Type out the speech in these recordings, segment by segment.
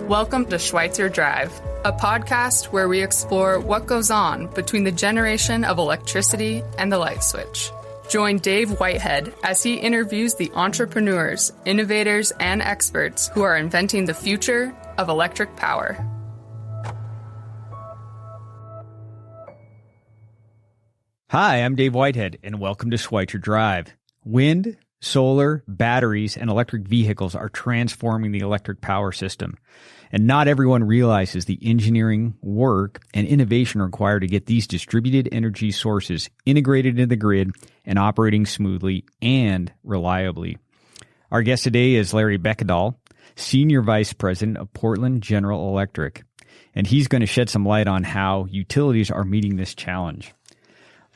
Welcome to Schweitzer Drive, a podcast where we explore what goes on between the generation of electricity and the light switch. Join Dave Whitehead as he interviews the entrepreneurs, innovators, and experts who are inventing the future of electric power. Hi, I'm Dave Whitehead, and welcome to Schweitzer Drive. Wind, solar, batteries, and electric vehicles are transforming the electric power system. And not everyone realizes the engineering, work, and innovation required to get these distributed energy sources integrated into the grid and operating smoothly and reliably. Our guest today is Larry Bekkedahl, Senior Vice President of Portland General Electric, and he's going to shed some light on how utilities are meeting this challenge.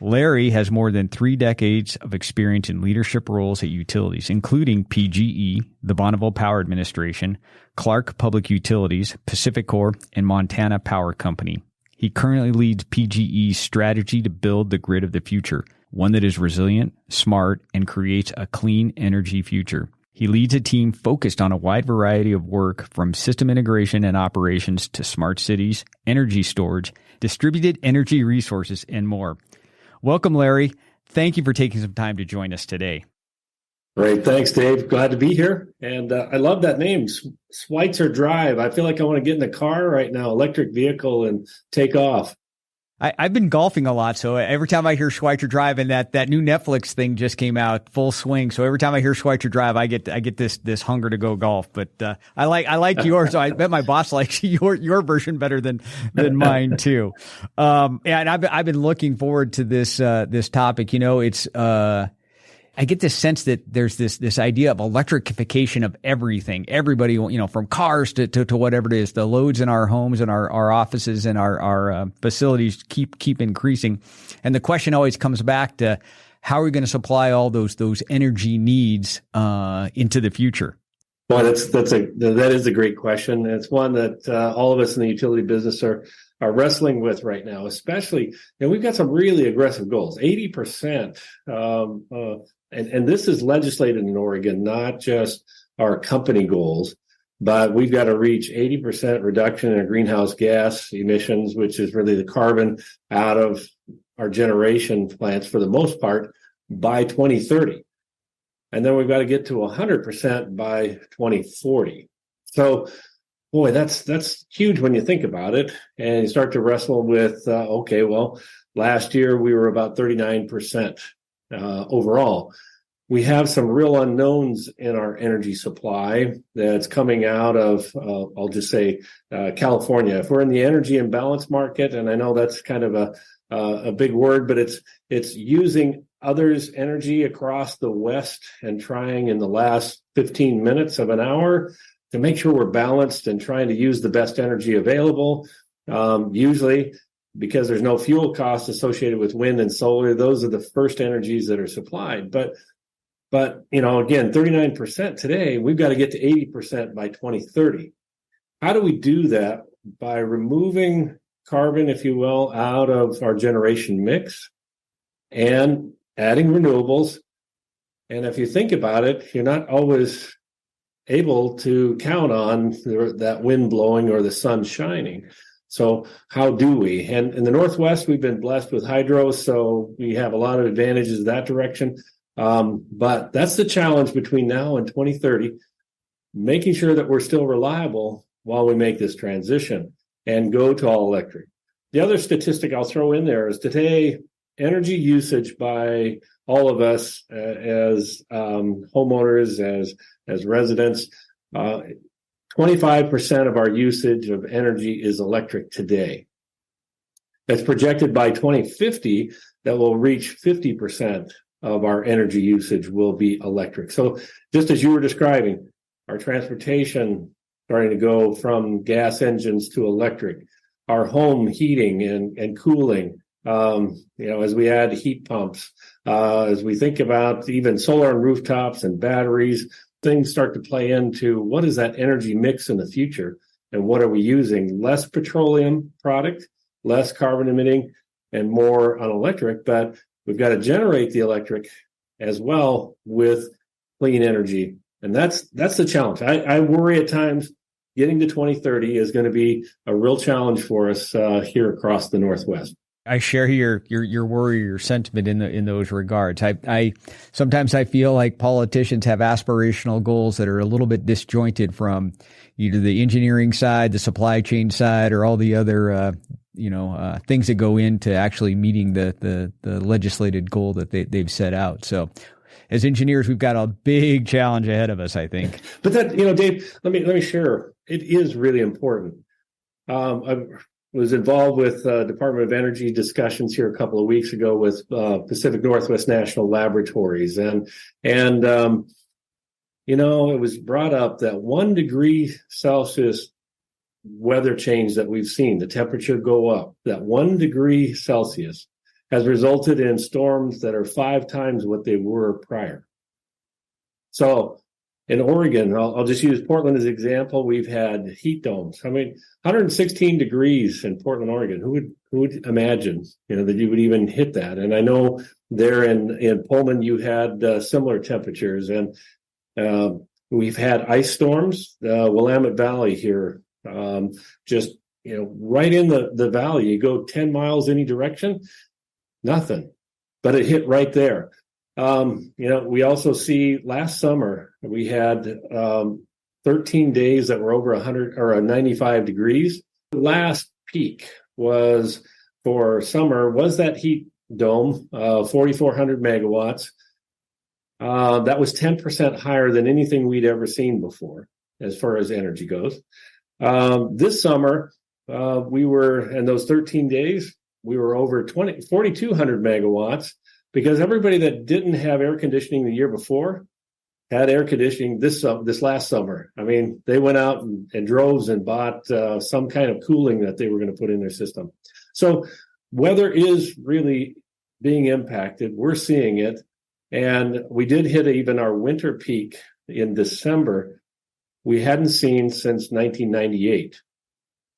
Larry has more than 3 decades of experience in leadership roles at utilities, including PGE, the Bonneville Power Administration, Clark Public Utilities, PacifiCorp, and Montana Power Company. He currently leads PGE's strategy to build the grid of the future, one that is resilient, smart, and creates a clean energy future. He leads a team focused on a wide variety of work from system integration and operations to smart cities, energy storage, distributed energy resources, and more. Welcome, Larry. Thank you for taking some time to join us today. Great. Thanks, Dave. Glad to be here. And I love that name, Schweitzer Drive. I feel like I want to get in the car right now, electric vehicle, and take off. I've been golfing a lot, so every time I hear Schweitzer Drive, and that new Netflix thing just came out full swing, so every time I hear Schweitzer Drive, I get this hunger to go golf. But I like yours. So I bet my boss likes your version better than mine too. And I've been looking forward to this topic. You know, it's I get this sense that there's this idea of electrification of everything. Everybody, you know, from cars to whatever it is, the loads in our homes and our offices and our facilities keep increasing. And the question always comes back to how are we going to supply all those energy needs into the future? Well, that is a great question. It's one that all of us in the utility business are wrestling with right now, especially, and we've got some really aggressive goals, 80%. And this is legislated in Oregon, not just our company goals, but we've got to reach 80% reduction in our greenhouse gas emissions, which is really the carbon out of our generation plants for the most part by 2030. And then we've got to get to 100% by 2040. So, boy, that's huge when you think about it. And you start to wrestle with, okay, well, last year we were about 39%. Overall, we have some real unknowns in our energy supply that's coming out of, I'll just say, California. If we're in the energy imbalance market, and I know that's kind of a big word, but it's using others' energy across the West and trying in the last 15 minutes of an hour to make sure we're balanced and trying to use the best energy available. Usually, because there's no fuel costs associated with wind and solar, those are the first energies that are supplied. But you know, again, 39% today, we've got to get to 80% by 2030. How do we do that? By removing carbon, if you will, out of our generation mix and adding renewables. And if you think about it, you're not always able to count on that wind blowing or the sun shining. So how do we? And in the Northwest, we've been blessed with hydro, so we have a lot of advantages in that direction. But that's the challenge between now and 2030, making sure that we're still reliable while we make this transition and go to all electric. The other statistic I'll throw in there is today, energy usage by all of us as homeowners, as residents, 25% of our usage of energy is electric today. It's projected by 2050 that we'll reach 50% of our energy usage will be electric. So just as you were describing, our transportation starting to go from gas engines to electric, our home heating and cooling, as we add heat pumps, as we think about even solar on rooftops and batteries, things start to play into what is that energy mix in the future and what are we using? Less petroleum product, less carbon emitting, and more on electric, but we've got to generate the electric as well with clean energy. And that's the challenge. I worry at times, getting to 2030 is going to be a real challenge for us here across the Northwest. I share your worry, your sentiment in those regards. I sometimes I feel like politicians have aspirational goals that are a little bit disjointed from either the engineering side, the supply chain side, or all the other things that go into actually meeting the legislated goal that they've set out. So, as engineers, we've got a big challenge ahead of us, I think. But that, Dave, let me share. It is really important. I was involved with Department of Energy discussions here a couple of weeks ago with Pacific Northwest National Laboratories, and it was brought up that 1 degree Celsius weather change that we've seen, the temperature go up, that 1 degree Celsius has resulted in storms that are 5 times what they were prior. So in Oregon, I'll just use Portland as an example. We've had heat domes. 116 degrees in Portland, Oregon. Who would imagine, that you would even hit that? And I know there in Pullman, you had similar temperatures, and we've had ice storms. Willamette Valley here, just right in the valley. You go 10 miles any direction, nothing, but it hit right there. We also see last summer we had 13 days that were over 100 or 95 degrees. The last peak was for summer was that heat dome, 4,400 megawatts. That was 10% higher than anything we'd ever seen before as far as energy goes. This summer, we were, in those 13 days, we were over 4,200 megawatts. Because everybody that didn't have air conditioning the year before had air conditioning this last summer. They went out and droves and bought some kind of cooling that they were going to put in their system. So weather is really being impacted. We're seeing it. And we did hit even our winter peak in December. We hadn't seen since 1998.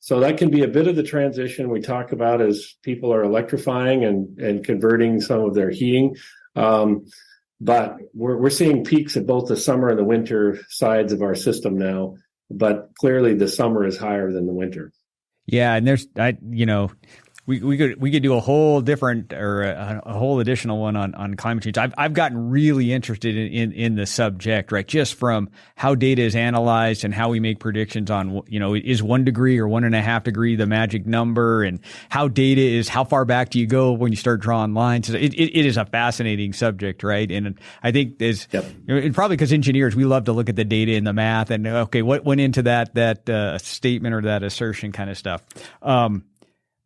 So that can be a bit of the transition we talk about as people are electrifying and converting some of their heating. But we're seeing peaks at both the summer and the winter sides of our system now. But clearly the summer is higher than the winter. Yeah, and we could do a whole different or a whole additional one on climate change. I've gotten really interested in the subject, right? Just from how data is analyzed and how we make predictions on, is 1 degree or 1.5 degree the magic number, and how data is, how far back do you go when you start drawing lines? It is a fascinating subject, right? And I think and probably because engineers, we love to look at the data and the math and okay, what went into that statement or that assertion kind of stuff.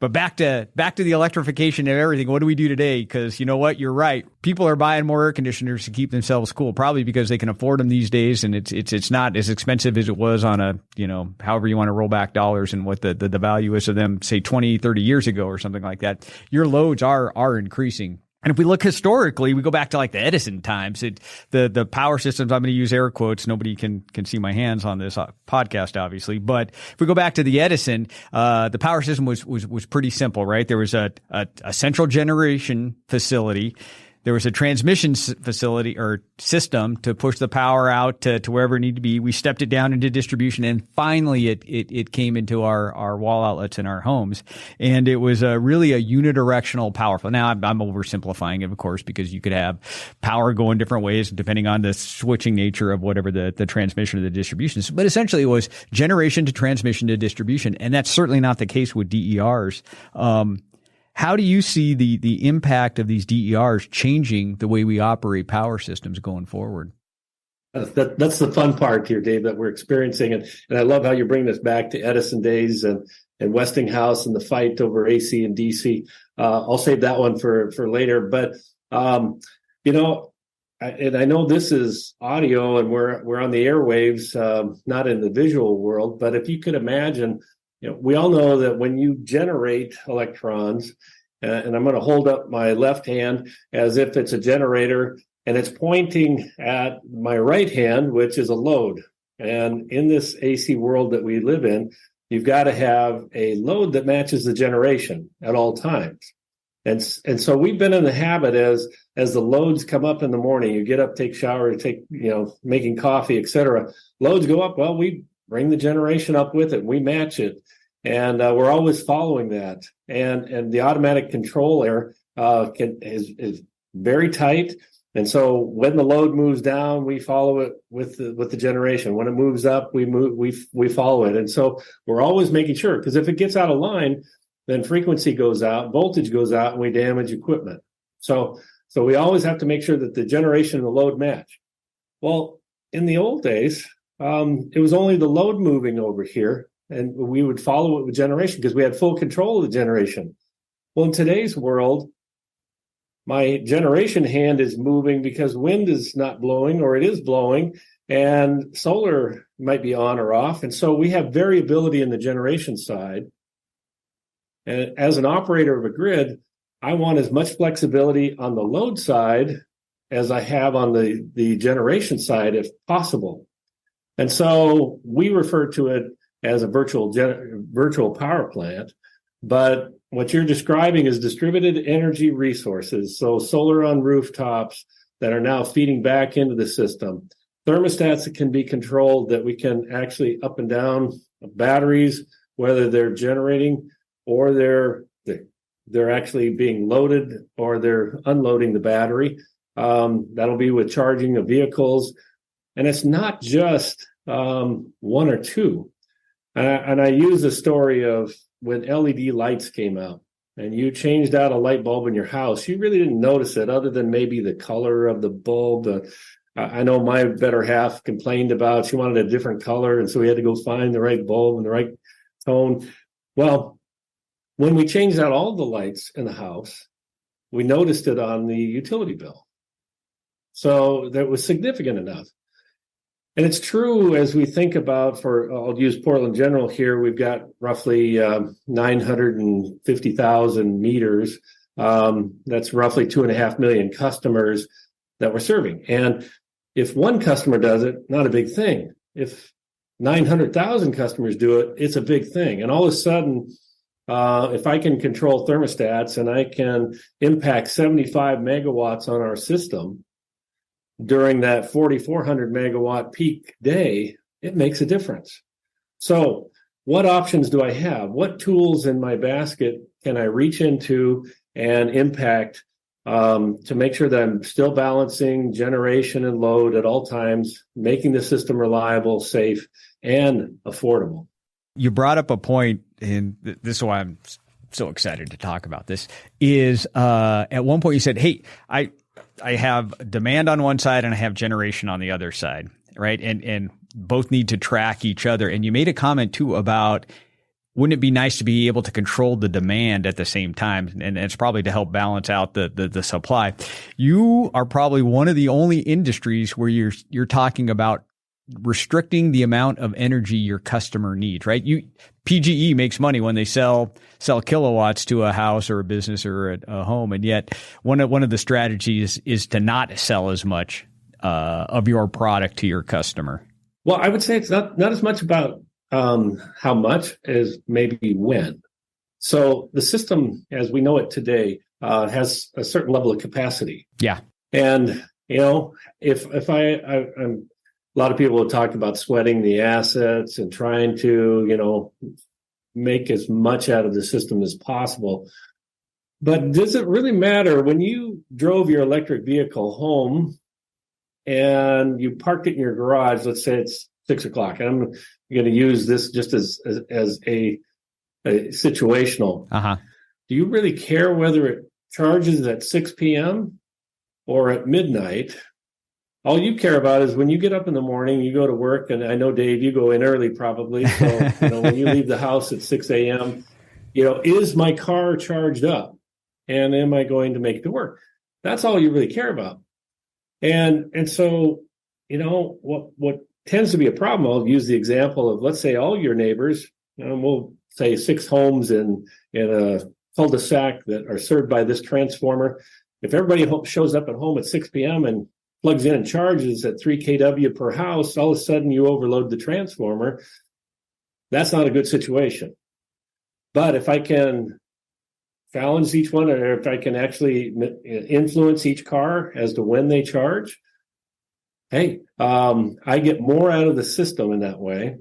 But back to the electrification of everything. What do we do today? Because you know what? You're right. People are buying more air conditioners to keep themselves cool, probably because they can afford them these days, and it's not as expensive as it was on a, however you want to roll back dollars and what the value is of them, say 20, 30 years ago or something like that. Your loads are increasing. And if we look historically, we go back to like the Edison times. The power systems, I'm going to use air quotes. Nobody can see my hands on this podcast, obviously. But if we go back to the Edison, the power system was pretty simple, right? There was a central generation facility. There was a transmission facility or system to push the power out to wherever it needed to be. We stepped it down into distribution, and finally it came into our wall outlets in our homes. And it was really a unidirectional power flow. Now I'm oversimplifying it, of course, because you could have power going different ways depending on the switching nature of whatever the transmission or the distribution is. But essentially it was generation to transmission to distribution. And that's certainly not the case with DERs. How do you see the impact of these DERs changing the way we operate power systems going forward? That's the fun part here, Dave, that we're experiencing. And I love how you bring this back to Edison days and Westinghouse and the fight over AC and DC. I'll save that one for later. But, and I know this is audio and we're on the airwaves, not in the visual world. But if you could imagine, we all know that when you generate electrons, and I'm going to hold up my left hand as if it's a generator, and it's pointing at my right hand, which is a load. And in this AC world that we live in, you've got to have a load that matches the generation at all times. And so we've been in the habit as the loads come up in the morning, you get up, take shower, making coffee, etc. Loads go up. Well, we bring the generation up with it. We match it. And we're always following that. And the automatic controller is very tight. And so when the load moves down, we follow it with the generation. When it moves up, we follow it. And so we're always making sure, because if it gets out of line, then frequency goes out, voltage goes out, and we damage equipment. So we always have to make sure that the generation and the load match. Well, in the old days, it was only the load moving over here, and we would follow it with generation because we had full control of the generation. Well, in today's world, my generation hand is moving because wind is not blowing, or it is blowing, and solar might be on or off. And so we have variability in the generation side. And as an operator of a grid, I want as much flexibility on the load side as I have on the generation side, if possible. And so we refer to it as a virtual power plant. But what you're describing is distributed energy resources. So solar on rooftops that are now feeding back into the system. Thermostats that can be controlled, that we can actually up and down batteries, whether they're generating or they're actually being loaded or they're unloading the battery. That'll be with charging of vehicles. And it's not just one or two. And I use the story of when LED lights came out and you changed out a light bulb in your house. You really didn't notice it other than maybe the color of the bulb. I know my better half complained about she wanted a different color, and so we had to go find the right bulb and the right tone. Well, when we changed out all the lights in the house, we noticed it on the utility bill. So that was significant enough. And it's true as we think about, I'll use Portland General here, we've got roughly 950,000 meters. That's roughly 2.5 million customers that we're serving. And if one customer does it, not a big thing. If 900,000 customers do it, it's a big thing. And all of a sudden, if I can control thermostats and I can impact 75 megawatts on our system during that 4,400 megawatt peak day, it makes a difference. So what options do I have? What tools in my basket can I reach into and impact to make sure that I'm still balancing generation and load at all times, making the system reliable, safe, and affordable? You brought up a point, and this is why I'm so excited to talk about this, is at one point you said, hey, I have demand on one side and I have generation on the other side, right? And both need to track each other. And you made a comment too about, wouldn't it be nice to be able to control the demand at the same time? And it's probably to help balance out the supply. You are probably one of the only industries where you're talking about restricting the amount of energy your customer needs, right? PGE makes money when they sell kilowatts to a house or a business or a home, and yet one of the strategies is to not sell as much of your product to your customer. Well, I would say it's not as much about how much as maybe when. So the system, as we know it today, has a certain level of capacity. Yeah, and if I'm a lot of people have talked about sweating the assets and trying to, make as much out of the system as possible. But does it really matter when you drove your electric vehicle home and you parked it in your garage? Let's say it's 6 o'clock. And I'm going to use this just as a situational. Uh-huh. Do you really care whether it charges at 6 p.m. or at midnight? All you care about is when you get up in the morning, you go to work, and I know, Dave, you go in early probably. So, when you leave the house at 6 a.m., is my car charged up? And am I going to make it to work? That's all you really care about. And so, what tends to be a problem, I'll use the example of, let's say all your neighbors, we'll say 6 homes in a cul-de-sac that are served by this transformer. If everybody shows up at home at 6 p.m. and plugs in and charges at 3 kW per house, all of a sudden you overload the transformer. That's not a good situation. But if I can balance each one, or if I can actually influence each car as to when they charge, hey, I get more out of the system in that way.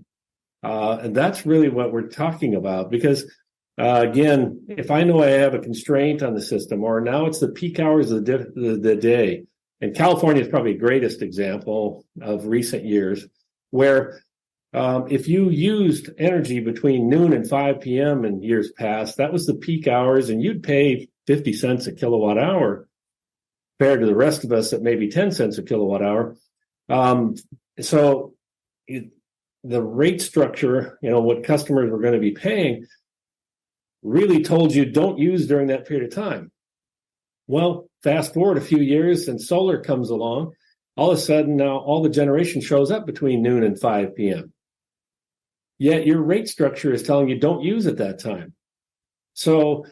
And that's really what we're talking about because, again, if I know I have a constraint on the system, or now it's the peak hours of the day, and California is probably the greatest example of recent years, where if you used energy between noon and 5 p.m. in years past, that was the peak hours, and you'd pay 50 cents a kilowatt hour compared to the rest of us at maybe 10 cents a kilowatt hour. The rate structure, what customers were going to be paying, really told you don't use during that period of time. Well, fast forward a few years and solar comes along. All of a sudden now all the generation shows up between noon and 5 p.m. Yet your rate structure is telling you don't use at that time. So,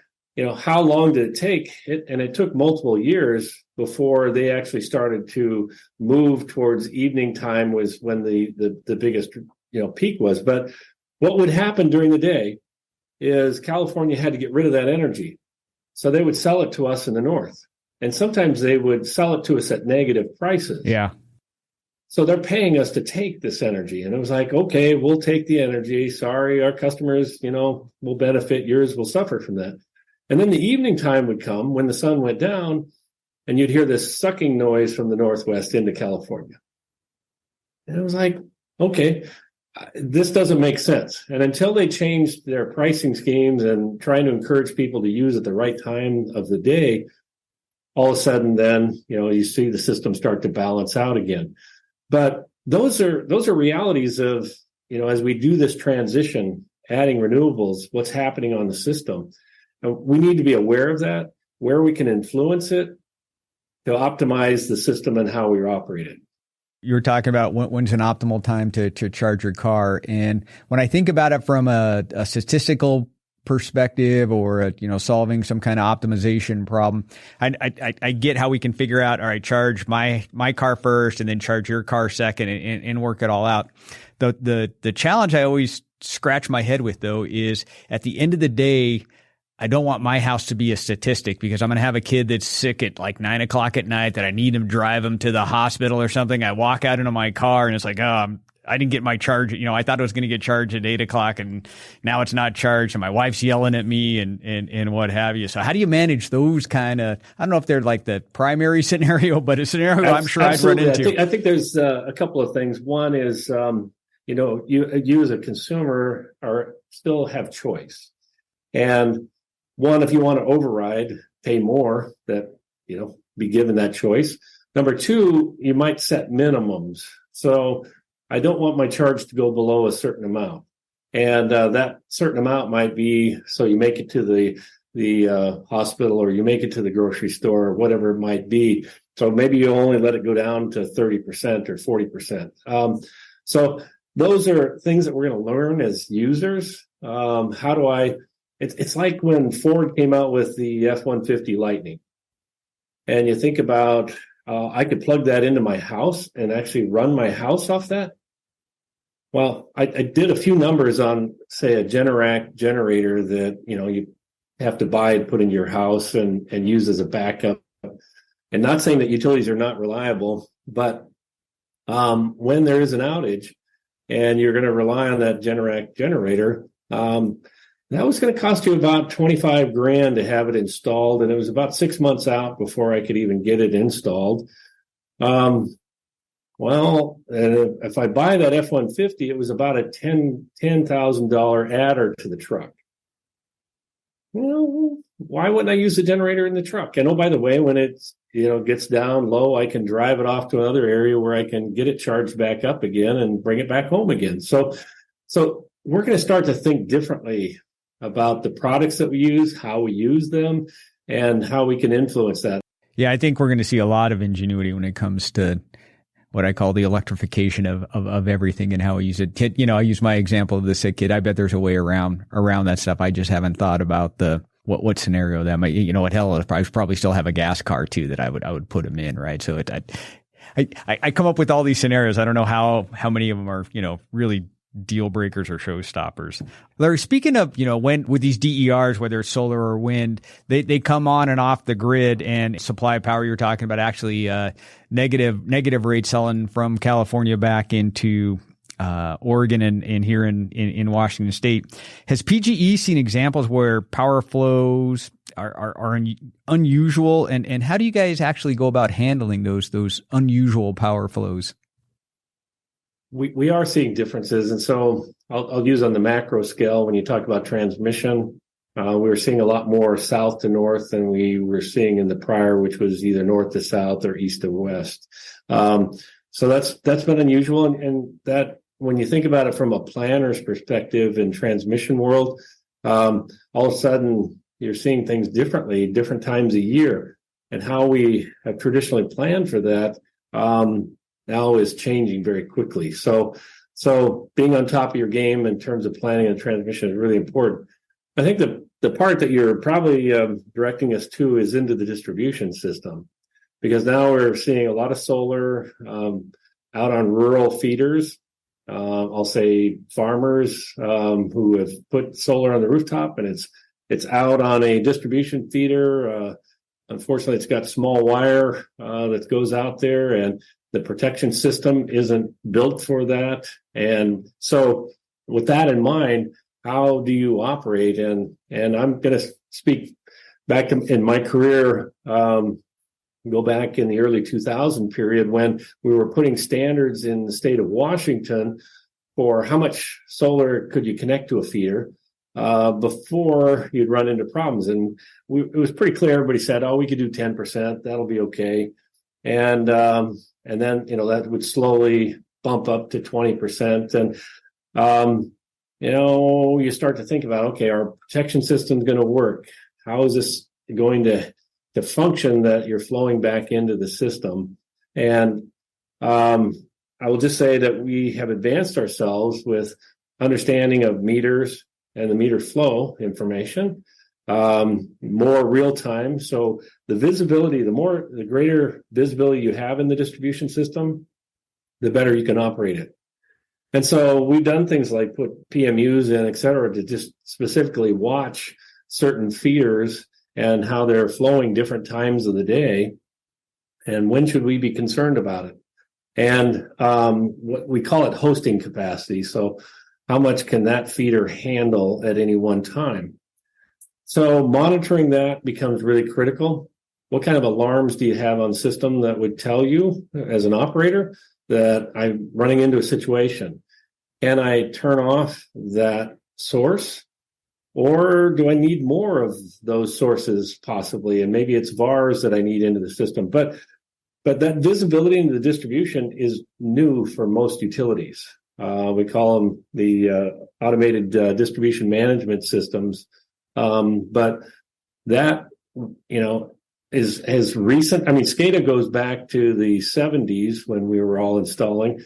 how long did it take? It took multiple years before they actually started to move towards evening time was when the biggest peak was. But what would happen during the day is California had to get rid of that energy. So they would sell it to us in the north. And sometimes they would sell it to us at negative prices. Yeah. So they're paying us to take this energy. And it was like, okay, we'll take the energy. Sorry, our customers, will benefit. Yours will suffer from that. And then the evening time would come when the sun went down and you'd hear this sucking noise from the Northwest into California. And it was like, okay, this doesn't make sense. And until they changed their pricing schemes and trying to encourage people to use at the right time of the day, all of a sudden then, you see the system start to balance out again. But those are realities of, as we do this transition, adding renewables, what's happening on the system. We need to be aware of that, where we can influence it to optimize the system and how we operate it. You were talking about when's an optimal time to charge your car. And when I think about it from a statistical perspective or, solving some kind of optimization problem, I get how we can figure out, all right, charge my car first and then charge your car second and work it all out. The challenge I always scratch my head with, though, is at the end of the day, I don't want my house to be a statistic because I'm going to have a kid that's sick at like 9 o'clock at night that I need to drive him to the hospital or something. I walk out into my car and it's like, I didn't get my charge. I thought it was going to get charged at 8 o'clock and now it's not charged and my wife's yelling at me and what have you. So how do you manage those kind of, I don't know if they're like the primary scenario, but a scenario I'm sure Absolutely. I'd run into. I think there's a couple of things. One is, you as a consumer still have choice. And one, if you want to override, pay more, that, be given that choice. Number two, you might set minimums. So I don't want my charge to go below a certain amount. And that certain amount might be, so you make it to the hospital or you make it to the grocery store or whatever it might be. So maybe you only let it go down to 30% or 40%. So those are things that we're going to learn as users. It's like when Ford came out with the F-150 Lightning. And you think about, I could plug that into my house and actually run my house off that. Well, I did a few numbers on, say, a Generac generator that, you have to buy and put in your house and use as a backup. And not saying that utilities are not reliable, but when there is an outage and you're going to rely on that Generac generator, that was going to cost you about $25,000 to have it installed, and it was about 6 months out before I could even get it installed. And if I buy that F-150, it was about a $10,000 adder to the truck. Well, why wouldn't I use the generator in the truck? And by the way, when it gets down low, I can drive it off to another area where I can get it charged back up again and bring it back home again. So we're going to start to think differently about the products that we use, how we use them, and how we can influence that. Yeah, I think we're going to see a lot of ingenuity when it comes to what I call the electrification of everything and how we use it. I use my example of the sick kid. I bet there's a way around that stuff. I just haven't thought about what scenario that might, hell, I probably still have a gas car too that I would put him in, right? So I come up with all these scenarios. I don't know how many of them are, really deal breakers or showstoppers. Larry, speaking of, when with these DERs, whether it's solar or wind, they come on and off the grid and supply power. You're talking about actually negative rate selling from California back into Oregon and here in Washington State. Has PGE seen examples where power flows are unusual, and how do you guys actually go about handling those unusual power flows? We are seeing differences, and so I'll use on the macro scale when you talk about transmission. We're seeing a lot more south to north than we were seeing in the prior, which was either north to south or east to west. So that's been unusual, and that when you think about it from a planner's perspective in transmission world, all of a sudden you're seeing things differently, different times a year, and how we have traditionally planned for that now is changing very quickly. So being on top of your game in terms of planning and transmission is really important. I think the part that you're probably directing us to is into the distribution system, because now we're seeing a lot of solar out on rural feeders. I'll say farmers who have put solar on the rooftop, and it's out on a distribution feeder. Unfortunately, it's got small wire that goes out there, and the protection system isn't built for that. And so with that in mind, how do you operate? And I'm going to speak back in my career, go back in the early 2000 period when we were putting standards in the state of Washington for how much solar could you connect to a feeder before you'd run into problems. And it was pretty clear. Everybody said, we could do 10%. That'll be okay. And then, that would slowly bump up to 20%. And, you start to think about, okay, our protection system's going to work. How is this going to function that you're flowing back into the system? And I will just say that we have advanced ourselves with understanding of meters and the meter flow information, more real time. So the visibility, the greater visibility you have in the distribution system, the better you can operate it. And so we've done things like put PMUs in, et cetera, to just specifically watch certain feeders and how they're flowing different times of the day, and when should we be concerned about it. And what we call it hosting capacity. So how much can that feeder handle at any one time? So monitoring that becomes really critical. What kind of alarms do you have on system that would tell you as an operator that I'm running into a situation? Can I turn off that source, or do I need more of those sources possibly? And maybe it's VARs that I need into the system. But that visibility into the distribution is new for most utilities. We call them the automated distribution management systems. But that, is recent. I mean, SCADA goes back to the 70s when we were all installing.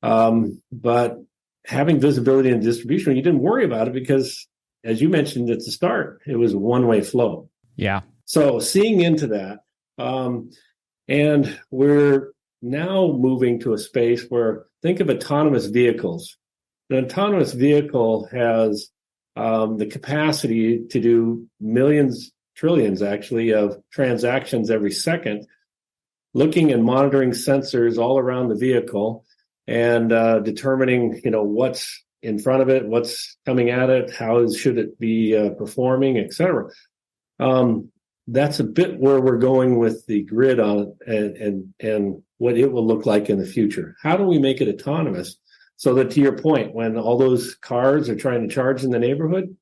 But having visibility in distribution, you didn't worry about it because, as you mentioned at the start, it was a one-way flow. Yeah. So seeing into that, and we're now moving to a space where, think of autonomous vehicles. An autonomous vehicle has the capacity to do millions, trillions actually, of transactions every second, looking and monitoring sensors all around the vehicle and determining, what's in front of it, what's coming at it, how should it be performing, et cetera. That's a bit where we're going with the grid on it and what it will look like in the future. How do we make it autonomous so that, to your point, when all those cars are trying to charge in the neighborhood,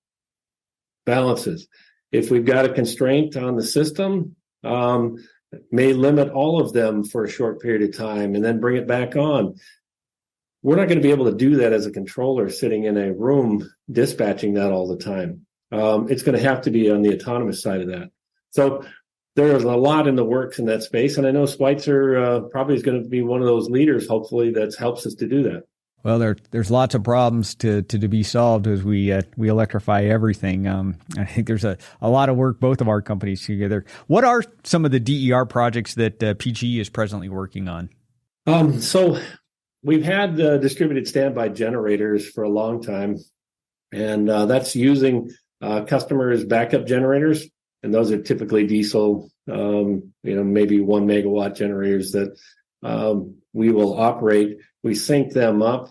balances? If we've got a constraint on the system, may limit all of them for a short period of time and then bring it back on. We're not going to be able to do that as a controller sitting in a room dispatching that all the time. It's going to have to be on the autonomous side of that. So there's a lot in the works in that space. And I know Schweitzer probably is going to be one of those leaders, hopefully, that helps us to do that. Well, there's lots of problems to be solved as we electrify everything. I think there's a lot of work, both of our companies together. What are some of the DER projects that PGE is presently working on? So we've had distributed standby generators for a long time, and that's using customers' backup generators. And those are typically diesel, maybe 1 megawatt generators that we will operate. We sync them up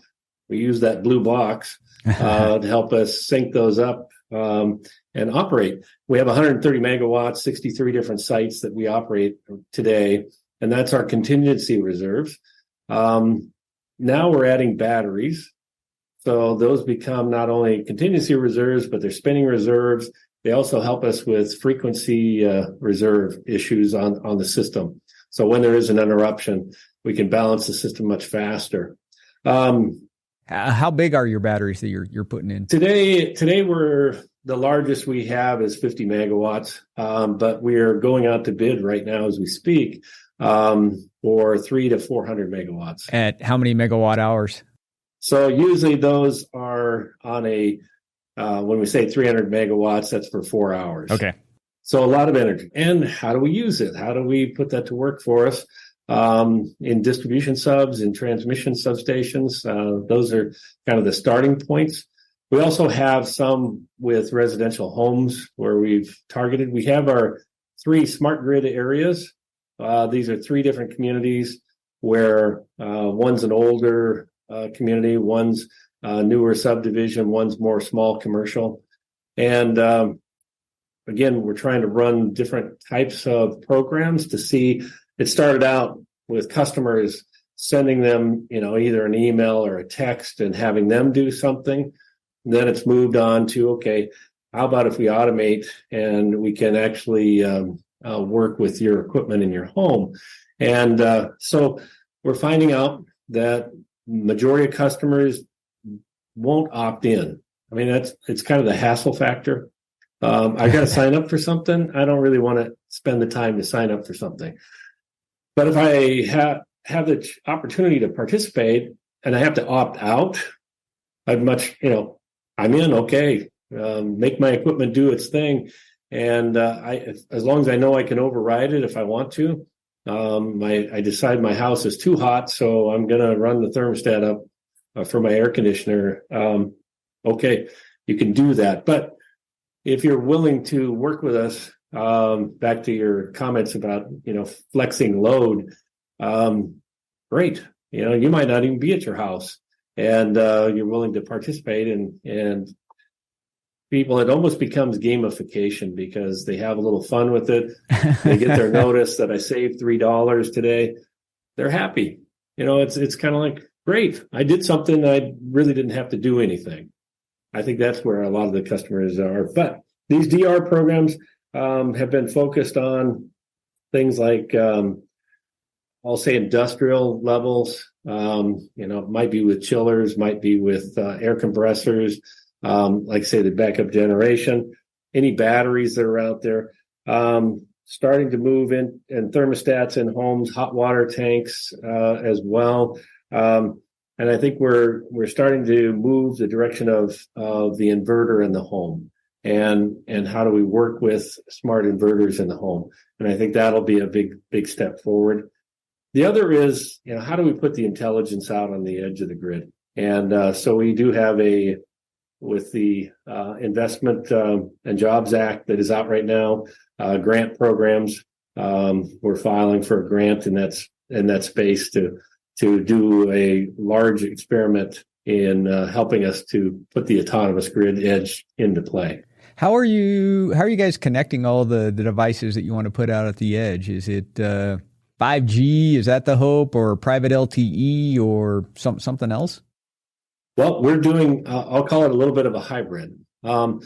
we use that blue box to help us sync those up and operate. We have 130 megawatts, 63 different sites that we operate today, and that's our contingency reserves. Now we're adding batteries. So those become not only contingency reserves, but they're spinning reserves. They also help us with frequency reserve issues on the system. So when there is an interruption, we can balance the system much faster. How big are your batteries that you're putting in? Today we're the largest we have is 50 megawatts, but we're going out to bid right now as we speak for 300 to 400 megawatts. At how many megawatt hours? So usually those are on when we say 300 megawatts, that's for 4 hours. Okay. So a lot of energy. And how do we use it? How do we put that to work for us? In distribution subs, in transmission substations, those are kind of the starting points. We also have some with residential homes where we've targeted. We have our 3 smart grid areas. These are 3 different communities where one's an older community, one's newer subdivision, one's more small commercial. And again, we're trying to run different types of programs to see. It started out with customers sending them, either an email or a text and having them do something. And then it's moved on to, okay, how about if we automate and we can actually work with your equipment in your home? And so we're finding out that majority of customers won't opt in. I mean, it's kind of the hassle factor. I got to sign up for something. I don't really want to spend the time to sign up for something. But if I have the opportunity to participate and I have to opt out, I'm in, okay, make my equipment do its thing. And as long as I know I can override it if I want to, I decide my house is too hot, so I'm going to run the thermostat up for my air conditioner. Okay, you can do that. But if you're willing to work with us, back to your comments about, flexing load, great. You might not even be at your house and you're willing to participate and people, it almost becomes gamification because they have a little fun with it. They get their notice that I saved $3 today. They're happy. It's kind of like, great. I did something. I really didn't have to do anything. I think that's where a lot of the customers are. But these DR programs have been focused on things like, I'll say industrial levels. Might be with chillers, might be with air compressors. Like say the backup generation, any batteries that are out there, starting to move in and thermostats in homes, hot water tanks as well. And I think we're starting to move the direction of the inverter in the home and how do we work with smart inverters in the home. And I think that'll be a big step forward. The other is, how do we put the intelligence out on the edge of the grid? And so we do have with the Investment and Jobs Act that is out right now, grant programs. We're filing for a grant in that space to do a large experiment in helping us to put the autonomous grid edge into play. How are you guys connecting all the devices that you want to put out at the edge? Is it 5G? Is that the hope, or private LTE, or something else? Well, we're doing, I'll call it a little bit of a hybrid. Putting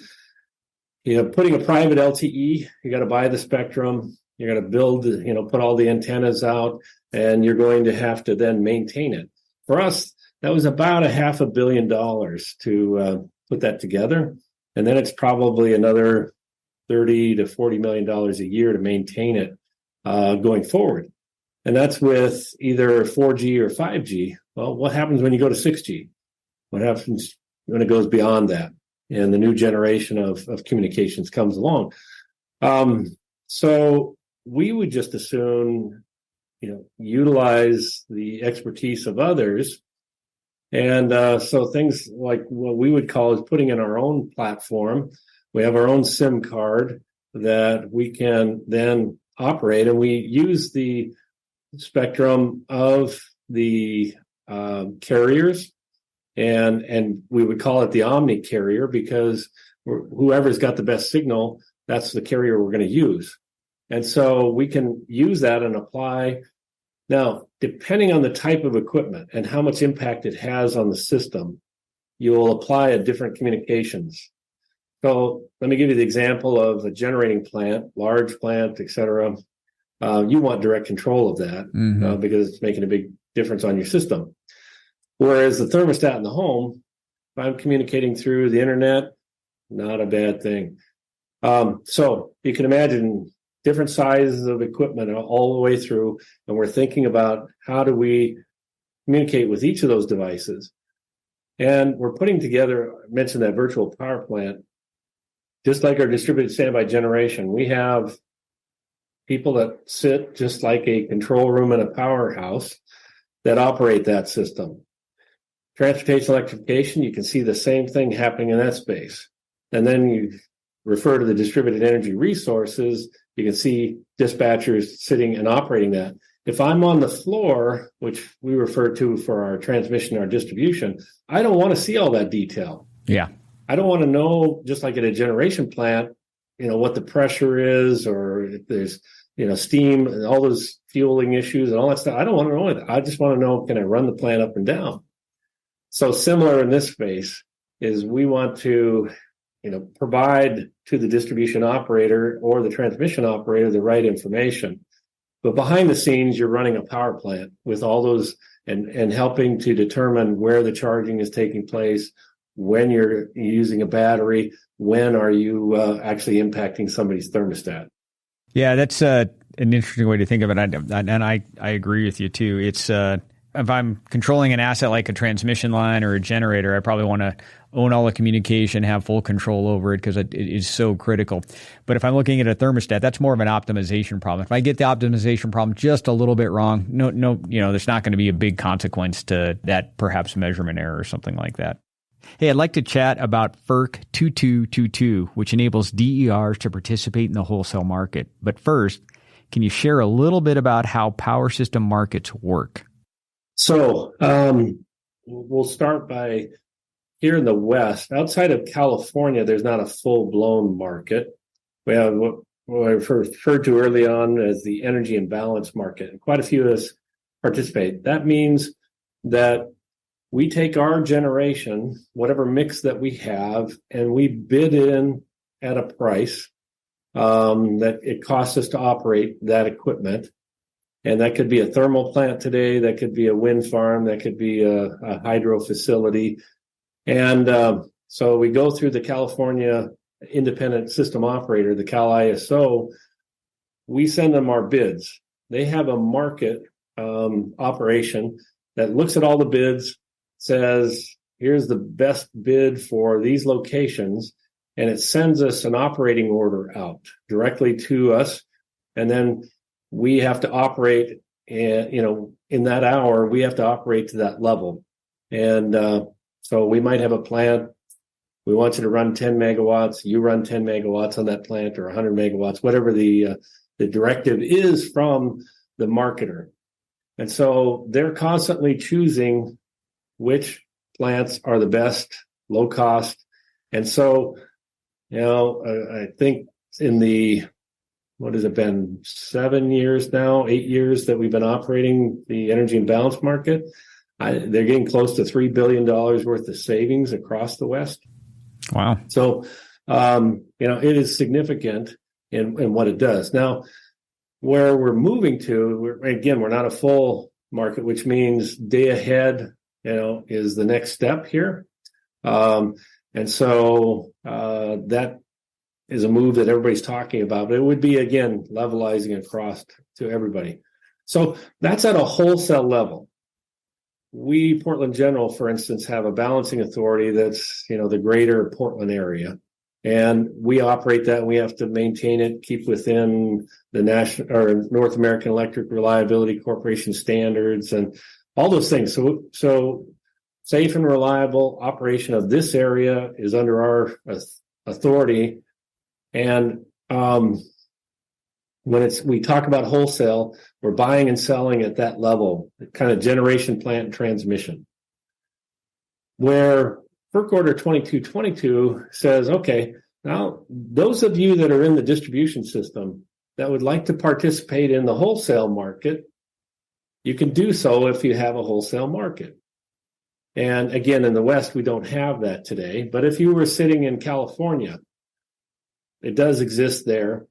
a private LTE, you got to buy the spectrum, you're going to build, put all the antennas out, and you're going to have to then maintain it. For us, that was about $500 million to put that together. And then it's probably another $30 to $40 million a year to maintain it going forward. And that's with either 4G or 5G. Well, what happens when you go to 6G? What happens when it goes beyond that and the new generation of communications comes along? So we would just assume, utilize the expertise of others. And so things like what we would call is putting in our own platform. We have our own SIM card that we can then operate, and we use the spectrum of the carriers. and we would call it the omni carrier because whoever's got the best signal, that's the carrier we're going to use. And so we can use that and apply. Now, depending on the type of equipment and how much impact it has on the system, you will apply a different communications. So let me give you the example of a generating plant, large plant, et cetera. You want direct control of that because it's making a big difference on your system. Whereas the thermostat in the home, if I'm communicating through the internet, not a bad thing. So you can imagine different sizes of equipment all the way through, and we're thinking about how do we communicate with each of those devices. And we're putting together, I mentioned that virtual power plant, just like our distributed standby generation. We have people that sit just like a control room in a powerhouse that operate that system. Transportation electrification, you can see the same thing happening in that space. And then you refer to the distributed energy resources, you can see dispatchers sitting and operating that. If I'm on the floor, which we refer to for our transmission, our distribution, I don't want to see all that detail. Yeah. I don't want to know, just like at a generation plant, what the pressure is, or if there's, steam and all those fueling issues and all that stuff. I don't want to know that. I just want to know, can I run the plant up and down? So similar in this space is we want to, provide to the distribution operator or the transmission operator the right information. But behind the scenes, you're running a power plant with all those and helping to determine where the charging is taking place, when you're using a battery, when are you actually impacting somebody's thermostat. Yeah, that's an interesting way to think of it. And I agree with you too. It's if I'm controlling an asset like a transmission line or a generator, I probably want to own all the communication, have full control over it because it is so critical. But if I'm looking at a thermostat, that's more of an optimization problem. If I get the optimization problem just a little bit wrong, no, there's not going to be a big consequence to that, perhaps measurement error or something like that. Hey, I'd like to chat about FERC 2222, which enables DERs to participate in the wholesale market. But first, can you share a little bit about how power system markets work? So we'll start by here in the West. Outside of California, there's not a full-blown market. We have what I referred to early on as the energy imbalance market. And quite a few of us participate. That means that we take our generation, whatever mix that we have, and we bid in at a price that it costs us to operate that equipment. And that could be a thermal plant today, that could be a wind farm, that could be a hydro facility. And so we go through the California Independent System Operator, the Cal ISO. We send them our bids. They have a market operation that looks at all the bids, says, here's the best bid for these locations, and it sends us an operating order out directly to us. And then we have to operate, in that hour, we have to operate to that level. And so we might have a plant. We want you to run 10 megawatts. You run 10 megawatts on that plant, or 100 megawatts, whatever the directive is from the marketer. And so they're constantly choosing which plants are the best, low cost. And so, I think in the, what has it been, 7 years now, 8 years that we've been operating the energy imbalance market, they're getting close to $3 billion worth of savings across the West. Wow. So, it is significant in what it does. Now, where we're moving to, we're not a full market, which means day ahead, is the next step here. And so that is a move that everybody's talking about, but it would be, again, levelizing across to everybody. So that's at a wholesale level. We, Portland General, for instance, have a balancing authority that's, the greater Portland area. And we operate that, and we have to maintain it, keep within the national or North American Electric Reliability Corporation standards and all those things. So safe and reliable operation of this area is under our authority. And when we talk about wholesale, we're buying and selling at that level, kind of generation plant and transmission. where FERC Order 2222 says, okay, now those of you that are in the distribution system that would like to participate in the wholesale market, you can do so if you have a wholesale market. And again, in the West, we don't have that today. But if you were sitting in California, it does exist there.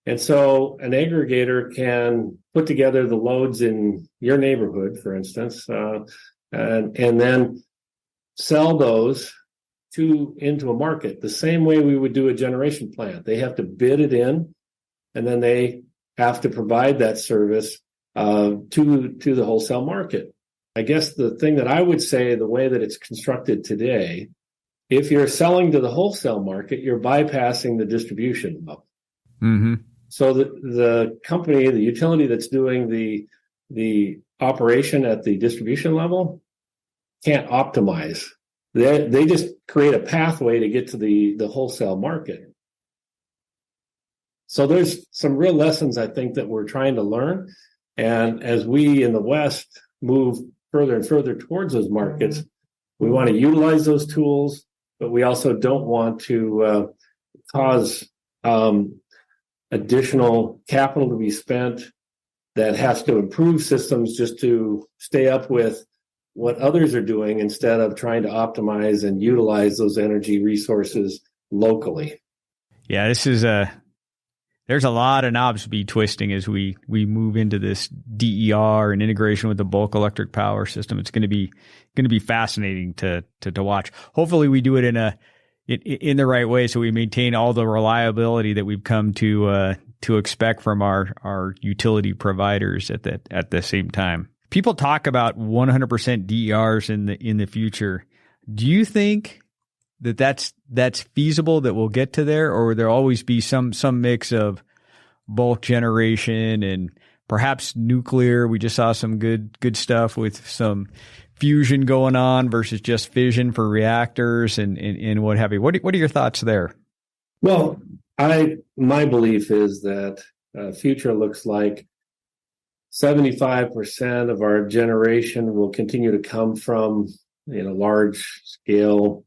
And so an aggregator can put together the loads in your neighborhood, for instance, and then sell those into a market the same way we would do a generation plant. They have to bid it in, and then they have to provide that service to the wholesale market. I guess the thing that I would say, the way that it's constructed today, if you're selling to the wholesale market, you're bypassing the distribution level. Mm-hmm. So the company, the utility that's doing the operation at the distribution level can't optimize. They just create a pathway to get to the wholesale market. So there's some real lessons, I think, that we're trying to learn. And as we in the West move further and further towards those markets, we want to utilize those tools, but we also don't want to cause additional capital to be spent that has to improve systems just to stay up with what others are doing instead of trying to optimize and utilize those energy resources locally. Yeah, there's a lot of knobs to be twisting as we move into this DER and integration with the bulk electric power system. It's going to be fascinating to watch. Hopefully we do it in the right way, so we maintain all the reliability that we've come to expect from our utility providers at the same time. People talk about 100% DERs in the future. Do you think that's feasible, that we'll get to there, or will there always be some mix of bulk generation and perhaps nuclear? We just saw some good stuff with some fusion going on versus just fission for reactors and what have you. What are your thoughts there? Well, my belief is that future looks like 75% of our generation will continue to come from large scale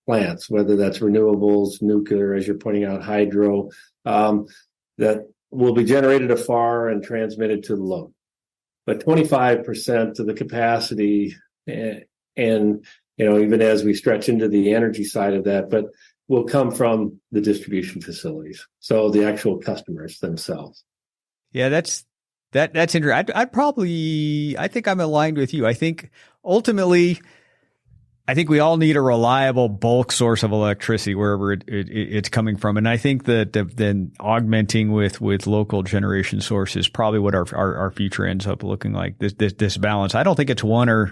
plants, whether that's renewables, nuclear, as you're pointing out, hydro, that will be generated afar and transmitted to the load. But 25% of the capacity, and even as we stretch into the energy side of that, but will come from the distribution facilities. So the actual customers themselves. Yeah, that's interesting. I think I'm aligned with you. I think ultimately, we all need a reliable bulk source of electricity wherever it's coming from. And I think that then augmenting with local generation sources is probably what our future ends up looking like, this balance. I don't think it's one or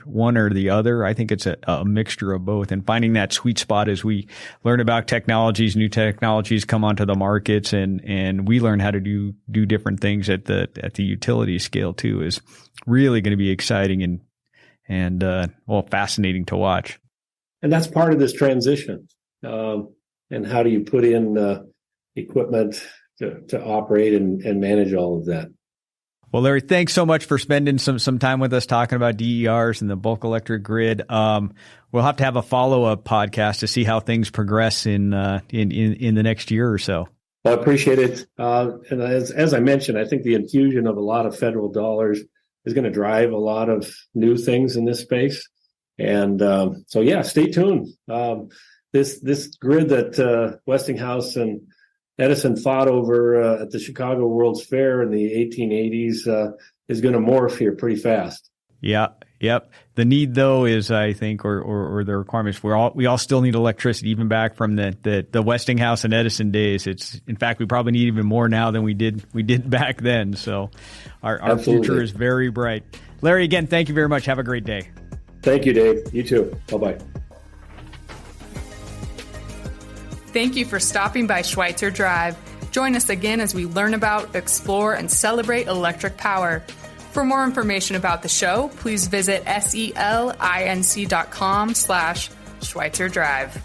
the other. I think it's a mixture of both, and finding that sweet spot as we learn about technologies, new technologies come onto the markets, and we learn how to do different things at the utility scale too, is really going to be exciting and fascinating to watch. And that's part of this transition. And how do you put in equipment to operate and manage all of that? Well, Larry, thanks so much for spending some time with us talking about DERs and the bulk electric grid. We'll have to have a follow-up podcast to see how things progress in the next year or so. Well, I appreciate it. And as I mentioned, I think the infusion of a lot of federal dollars is going to drive a lot of new things in this space. And stay tuned. This grid that Westinghouse and Edison fought over at the Chicago World's Fair in the 1880s is going to morph here pretty fast. Yeah. Yep. The need, though, is, I think, or the requirements. We all still need electricity, even back from the Westinghouse and Edison days. In fact, we probably need even more now than we did back then. So our future is very bright. Larry, again, thank you very much. Have a great day. Thank you, Dave. You too. Bye-bye. Thank you for stopping by Schweitzer Drive. Join us again as we learn about, explore, and celebrate electric power. For more information about the show, please visit selinc.com/Schweitzer Drive.